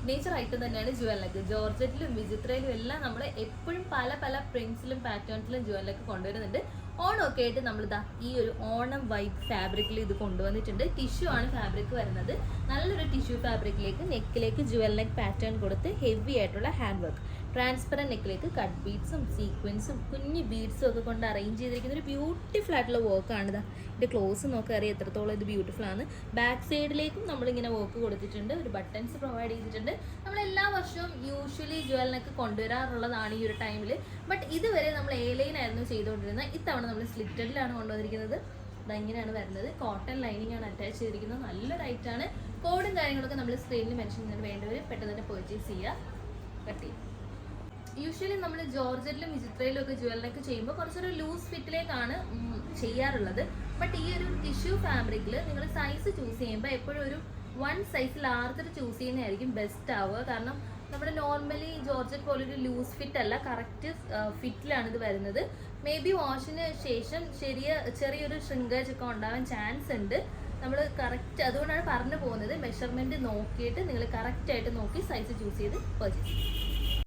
Signature item തന്നെയാണ് Jual neck. ജോർജറ്റിലും വിചിത്രയിലും എല്ലാം നമ്മൾ എപ്പോഴും പല പല പ്രിന്റ്സിലും പാറ്റേൺസിലും ജുവൽ നെക്ക് കൊണ്ടുവരുന്നുണ്ട്. ഓണമൊക്കെ ആയിട്ട് നമ്മളിതാ ഈ ഒരു ഓണം വൈബ് ഫാബ്രിക്കിൽ ഇത് കൊണ്ടുവന്നിട്ടുണ്ട്. ടിഷ്യൂ ആണ് ഫാബ്രിക് വരുന്നത്. നല്ലൊരു ടിഷ്യൂ ഫാബ്രിക്കിലേക്ക് നെക്കിലേക്ക് ജുവൽ നെക്ക് പാറ്റേൺ കൊടുത്ത് ഹെവി ആയിട്ടുള്ള ഹാൻഡ് വർക്ക്, ട്രാൻസ്പെറൻറ്റ് നെക്കിലേക്ക് കട്ട് ബീഡ്സും സീക്വൻസും കുഞ്ഞു ബീഡ്സും ഒക്കെ കൊണ്ട് അറേഞ്ച് ചെയ്തിരിക്കുന്ന ഒരു ബ്യൂട്ടിഫുൾ ആയിട്ടുള്ള വർക്കാണിത്. ഇതിൻ്റെ ക്ലോസ് നോക്കാൻ അറിയാം എത്രത്തോളം ഇത് ബ്യൂട്ടിഫുൾ ആണ്. ബാക്ക് സൈഡിലേക്കും നമ്മളിങ്ങനെ വർക്ക് കൊടുത്തിട്ടുണ്ട്, ഒരു ബട്ടൺസ് പ്രൊവൈഡ് ചെയ്തിട്ടുണ്ട്. നമ്മൾ എല്ലാ വർഷവും യൂഷ്വലി ജുവൽ നെക്ക് കൊണ്ടുവരാറുള്ളതാണ് ഈ ഒരു ടൈമിൽ. ബട്ട് ഇതുവരെ നമ്മൾ എ ലൈൻ ആയിരുന്നു ചെയ്തുകൊണ്ടിരുന്നത്. ഇത്തവണ നമ്മൾ സ്ലിറ്റഡിലാണ് കൊണ്ടുവന്നിരിക്കുന്നത്. ഇതെങ്ങനെയാണ് വരുന്നത്, കോട്ടൺ ലൈനിങ് ആണ് അറ്റാച്ച് ചെയ്തിരിക്കുന്നത്. നല്ല റൈറ്റാണ്. കോഡും കാര്യങ്ങളൊക്കെ നമ്മൾ സ്ക്രീനിൽ മെൻഷൻ ചെയ്യുന്നത്, വേണ്ടവർ പെട്ടെന്ന് തന്നെ പർച്ചേസ് ചെയ്യുക. കട്ട് ചെയ്യും. യൂഷ്വലി നമ്മൾ ജോർജറ്റിലും വിചിത്രയിലും ഒക്കെ ജുവൽ നെക്ക് ചെയ്യുമ്പോൾ കുറച്ചൊരു ലൂസ് ഫിറ്റിലേക്കാണ് ചെയ്യാറുള്ളത്. ബട്ട് ഈ ഒരു ടിഷ്യൂ ഫാബ്രിക്കിൽ നിങ്ങൾ സൈസ് ചൂസ് ചെയ്യുമ്പോൾ എപ്പോഴും ഒരു 1 സൈസ് ലാർജർ ചൂസ് ചെയ്യുന്നതായിരിക്കും ബെസ്റ്റ് ആവുക. കാരണം നമ്മുടെ നോർമലി ജോർജറ്റ് പോലൊരു ലൂസ് ഫിറ്റ് അല്ല, കറക്റ്റ് ഫിറ്റിലാണ് ഇത് വരുന്നത്. മേ ബി വാഷിന് ശേഷം ചെറിയൊരു ഷ്രിങ്കേജ് ഒക്കെ ഉണ്ടാവാൻ ചാൻസ് ഉണ്ട്. നമ്മൾ കറക്റ്റ് അതുകൊണ്ടാണ് പറഞ്ഞു പോകുന്നത്, മെഷർമെൻറ്റ് നോക്കിയിട്ട് നിങ്ങൾ കറക്റ്റായിട്ട് നോക്കി സൈസ് ചൂസ് ചെയ്ത് പർച്ചേസ് ചെയ്യും.